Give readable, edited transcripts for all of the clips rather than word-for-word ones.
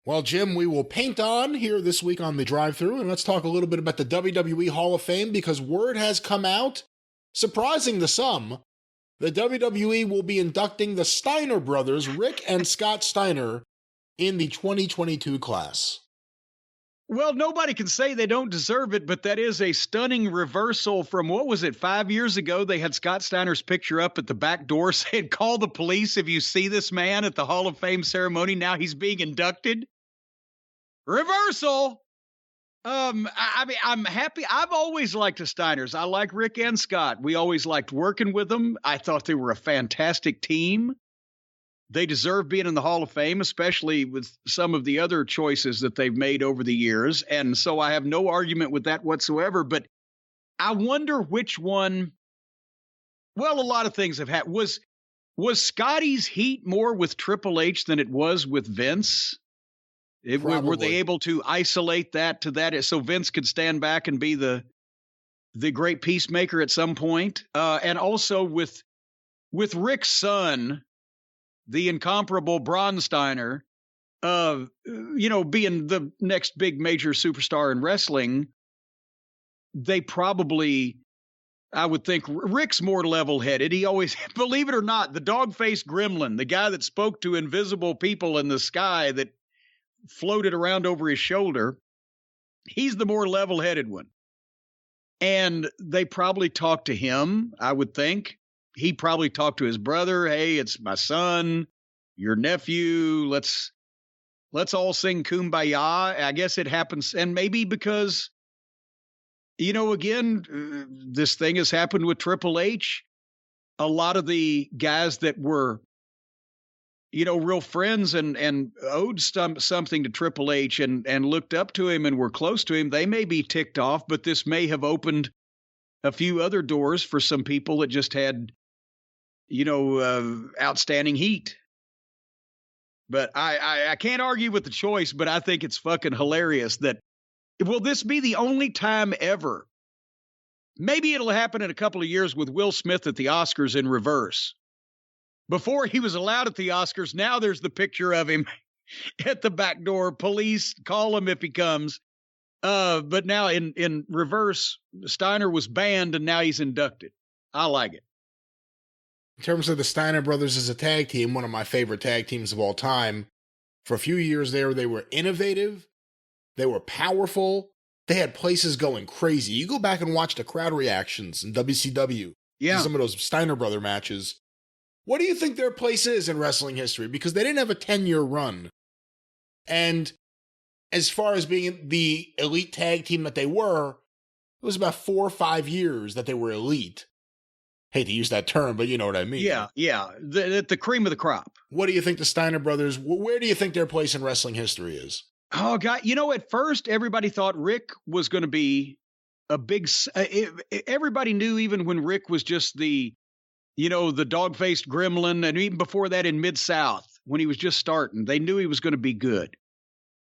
Well, Jim, we will paint on here this week on the Drive-Thru, and let's talk a little bit about the WWE Hall of Fame, because word has come out, surprising to some, the WWE will be inducting the Steiner brothers, Rick and Scott Steiner, in the 2022 class. Well, nobody can say they don't deserve it, but that is a stunning reversal from, what was it, 5 years ago? They had Scott Steiner's picture up at the back door saying, call the police if you see this man at the Hall of Fame ceremony. Now he's being inducted. Reversal. I mean, I'm happy. I've always liked the Steiners. I like Rick and Scott. We always liked working with them. I thought they were a fantastic team. They deserve being in the Hall of Fame, especially with some of the other choices that they've made over the years. And so I have no argument with that whatsoever. But I wonder which one. Well, a lot of things have happened. Was Scotty's heat more with Triple H than it was with Vince? Were they able to isolate that to that so Vince could stand back and be the great peacemaker at some point? And also with Rick's son, the incomparable Braun Steiner, being the next big major superstar in wrestling, they probably, I would think, Rick's more level-headed. He always, believe it or not, the dog-faced gremlin, the guy that spoke to invisible people in the sky that floated around over his shoulder, he's the more level-headed one. And they probably talked to him, I would think. He probably talked to his brother. Hey, it's my son, your nephew. Let's all sing Kumbaya. I guess it happens. And maybe because, again, this thing has happened with Triple H. A lot of the guys that were, real friends and owed something to Triple H and looked up to him and were close to him, they may be ticked off, but this may have opened a few other doors for some people that just had, outstanding heat. But I can't argue with the choice, but I think it's fucking hilarious that, will this be the only time ever? Maybe it'll happen in a couple of years with Will Smith at the Oscars in reverse. Before he was allowed at the Oscars, now there's the picture of him at the back door. Police, call him if he comes. But now in reverse, Steiner was banned and now he's inducted. I like it. In terms of the Steiner brothers as a tag team, one of my favorite tag teams of all time, for a few years there, they were innovative, they were powerful, they had places going crazy. You go back and watch the crowd reactions in WCW, some of those Steiner brother matches. What do you think their place is in wrestling history? Because they didn't have a 10-year run. And as far as being the elite tag team that they were, it was about 4 or 5 years that they were elite. Hate to use that term, but you know what I mean. Yeah. The cream of the crop. What do you think the Steiner brothers, where do you think their place in wrestling history is? Oh, God. At first, everybody thought Rick was going to be a big, everybody knew even when Rick was just the dog-faced gremlin, and even before that in Mid-South, when he was just starting, they knew he was going to be good.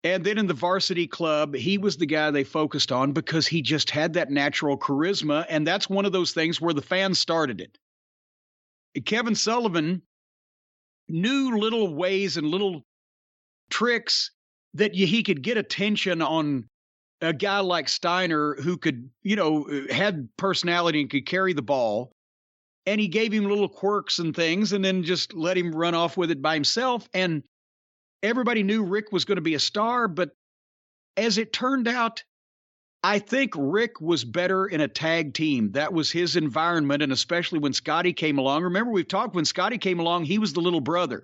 And then in the Varsity Club, he was the guy they focused on because he just had that natural charisma, and that's one of those things where the fans started it. Kevin Sullivan knew little ways and little tricks that he could get attention on a guy like Steiner who could, had personality and could carry the ball. And he gave him little quirks and things and then just let him run off with it by himself. And everybody knew Rick was going to be a star. But as it turned out, I think Rick was better in a tag team. That was his environment. And especially when Scotty came along. Remember, we've talked when Scotty came along, he was the little brother.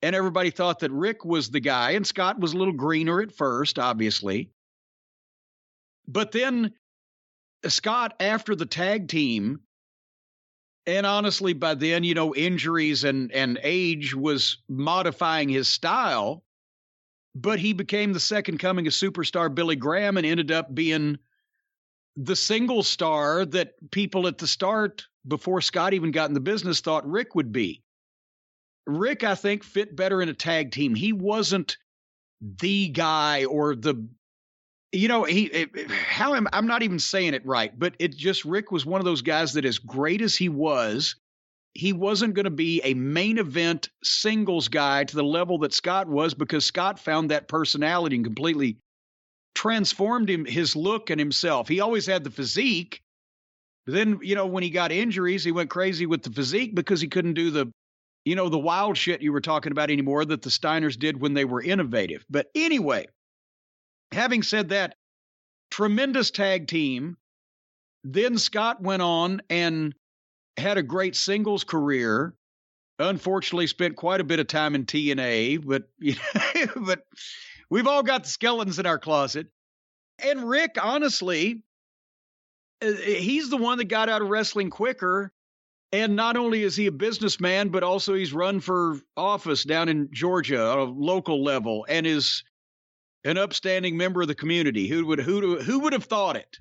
And everybody thought that Rick was the guy. And Scott was a little greener at first, obviously. But then Scott, after the tag team, and honestly, by then, injuries and age was modifying his style, but he became the second coming of superstar Billy Graham and ended up being the single star that people at the start, before Scott even got in the business, thought Rick would be. Rick, I think, fit better in a tag team. He wasn't the guy or the, I'm not even saying it right, but Rick was one of those guys that as great as he was he wasn't going to be a main event singles guy to the level that Scott was, because Scott found that personality and completely transformed his look and himself. He always had the physique. But then, when he got injuries, he went crazy with the physique because he couldn't do the wild shit you were talking about anymore that the Steiners did when they were innovative. But anyway, having said that, tremendous tag team. Then Scott went on and had a great singles career. Unfortunately, spent quite a bit of time in TNA, but but we've all got the skeletons in our closet. And Rick, honestly, he's the one that got out of wrestling quicker. And not only is he a businessman, but also he's run for office down in Georgia on a local level and is an upstanding member of the community. Who would have thought it?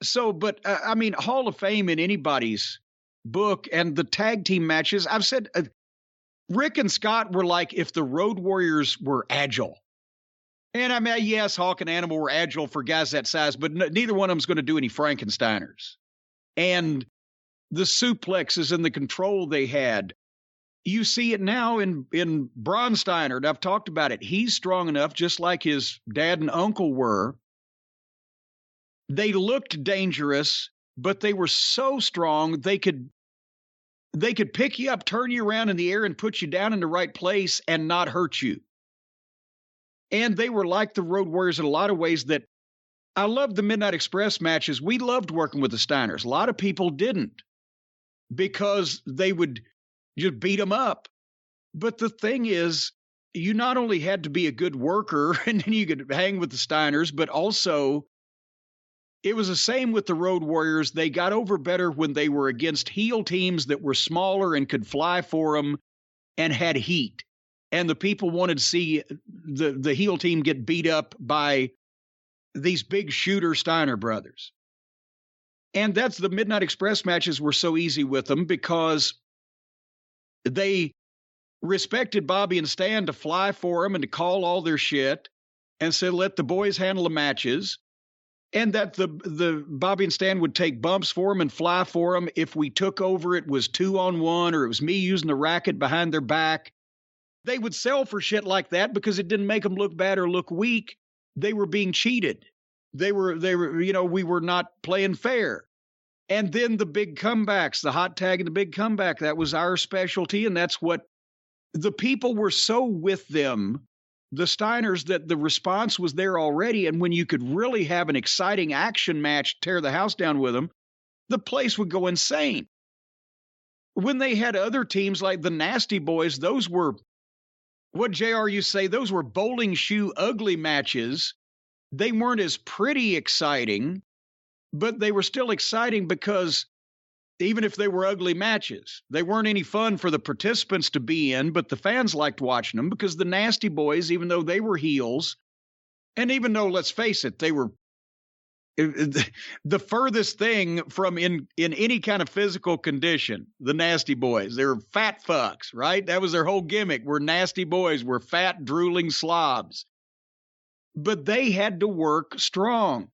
So, but Hall of Fame in anybody's book. And the tag team matches, I've said, Rick and Scott were like if the Road Warriors were agile. And yes, Hawk and Animal were agile for guys that size, but neither one of them's going to do any Frankensteiners. And the suplexes and the control they had, you see it now in Braun Steiner. And I've talked about it. He's strong enough, just like his dad and uncle were. They looked dangerous, but they were so strong they could pick you up, turn you around in the air, and put you down in the right place and not hurt you. And they were like the Road Warriors in a lot of ways. That I loved the Midnight Express matches. We loved working with the Steiners. A lot of people didn't, because they would just beat them up. But the thing is, you not only had to be a good worker and then you could hang with the Steiners, but also it was the same with the Road Warriors. They got over better when they were against heel teams that were smaller and could fly for them and had heat. And the people wanted to see the heel team get beat up by these big shooter Steiner brothers. And that's the Midnight Express matches were so easy with them because they respected Bobby and Stan to fly for them and to call all their shit and said, let the boys handle the matches. And that the Bobby and Stan would take bumps for them and fly for them. If we took over, it was 2-on-1 or it was me using the racket behind their back. They would sell for shit like that because it didn't make them look bad or look weak. They were being cheated. They were, we were not playing fair. And then the big comebacks, the hot tag and the big comeback, that was our specialty. And that's what the people were so with them, the Steiners, that the response was there already. And when you could really have an exciting action match, tear the house down with them, the place would go insane. When they had other teams like the Nasty Boys, those were, what JR you say, those were bowling shoe ugly matches. They weren't as pretty exciting, but they were still exciting because even if they were ugly matches, they weren't any fun for the participants to be in, but the fans liked watching them because the Nasty Boys, even though they were heels, and even though, let's face it, they were the furthest thing from in any kind of physical condition, the Nasty Boys. They were fat fucks, right? That was their whole gimmick. We're nasty boys. We're fat, drooling slobs. But they had to work strong.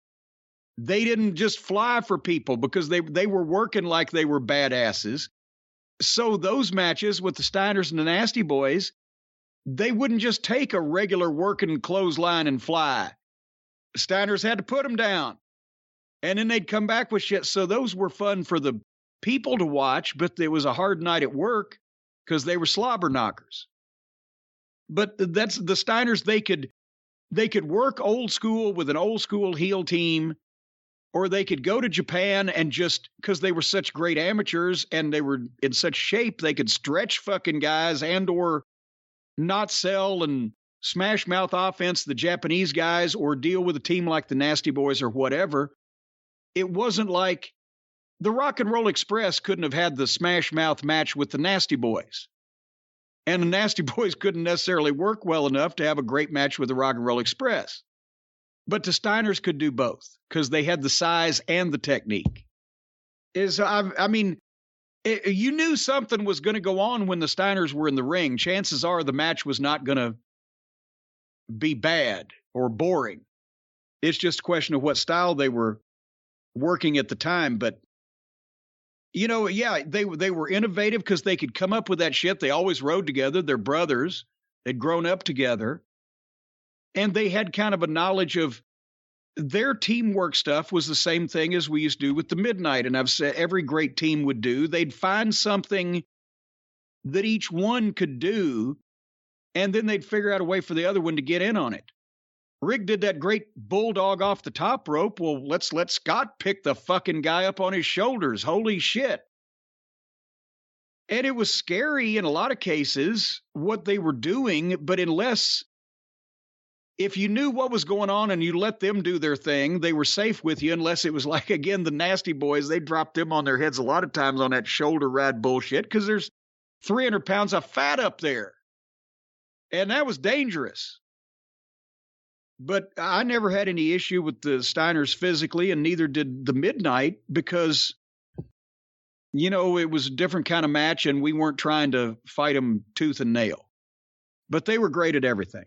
They didn't just fly for people because they were working like they were badasses. So those matches with the Steiners and the Nasty Boys, they wouldn't just take a regular working clothesline and fly. Steiners had to put them down. And then they'd come back with shit. So those were fun for the people to watch, but it was a hard night at work because they were slobber knockers. But that's the Steiners. They could work old school with an old school heel team, or they could go to Japan and just, because they were such great amateurs and they were in such shape, they could stretch fucking guys and or not sell and smash mouth offense the Japanese guys or deal with a team like the Nasty Boys or whatever. It wasn't like the Rock and Roll Express couldn't have had the smash mouth match with the Nasty Boys. And the Nasty Boys couldn't necessarily work well enough to have a great match with the Rock and Roll Express. But the Steiners could do both because they had the size and the technique. You knew something was going to go on when the Steiners were in the ring. Chances are the match was not going to be bad or boring. It's just a question of what style they were working at the time. But Yeah, they were innovative because they could come up with that shit. They always rode together. They're brothers. They'd grown up together. And they had kind of a knowledge of their teamwork stuff was the same thing as we used to do with the Midnight. And I've said every great team would do. They'd find something that each one could do, and then they'd figure out a way for the other one to get in on it. Rick did that great bulldog off the top rope. Well, let's let Scott pick the fucking guy up on his shoulders. Holy shit. And it was scary in a lot of cases what they were doing, but if you knew what was going on and you let them do their thing, they were safe with you, unless it was like, again, the Nasty Boys. They dropped them on their heads a lot of times on that shoulder ride bullshit because there's 300 pounds of fat up there. And that was dangerous. But I never had any issue with the Steiners physically, and neither did the Midnight, because, it was a different kind of match, and we weren't trying to fight them tooth and nail. But they were great at everything.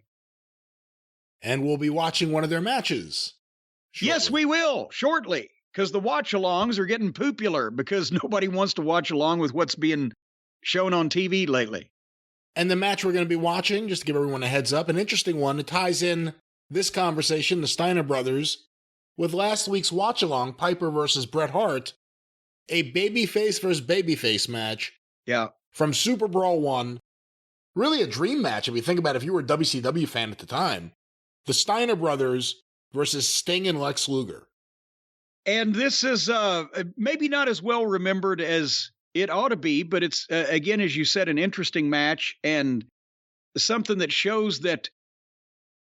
And we'll be watching one of their matches shortly. Yes, we will, shortly, because the watch-alongs are getting popular because nobody wants to watch along with what's being shown on TV lately. And the match we're going to be watching, just to give everyone a heads up, an interesting one. It ties in this conversation, the Steiner Brothers, with last week's watch-along, Piper versus Bret Hart, a babyface versus babyface match. Yeah. From Super Brawl 1. Really a dream match if you think about it, if you were a WCW fan at the time. The Steiner Brothers versus Sting and Lex Luger. And this is maybe not as well remembered as it ought to be, but it's, again, as you said, an interesting match and something that shows that,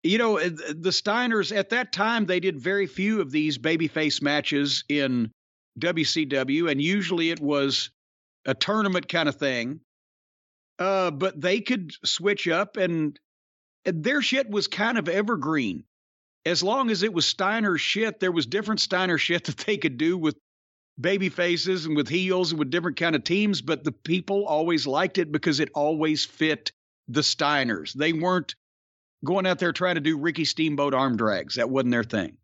the Steiners, at that time, they did very few of these babyface matches in WCW, and usually it was a tournament kind of thing. But they could switch up, and their shit was kind of evergreen. As long as it was Steiner shit, there was different Steiner shit that they could do with baby faces and with heels and with different kind of teams, but the people always liked it because it always fit the Steiners. They weren't going out there trying to do Ricky Steamboat arm drags. That wasn't their thing.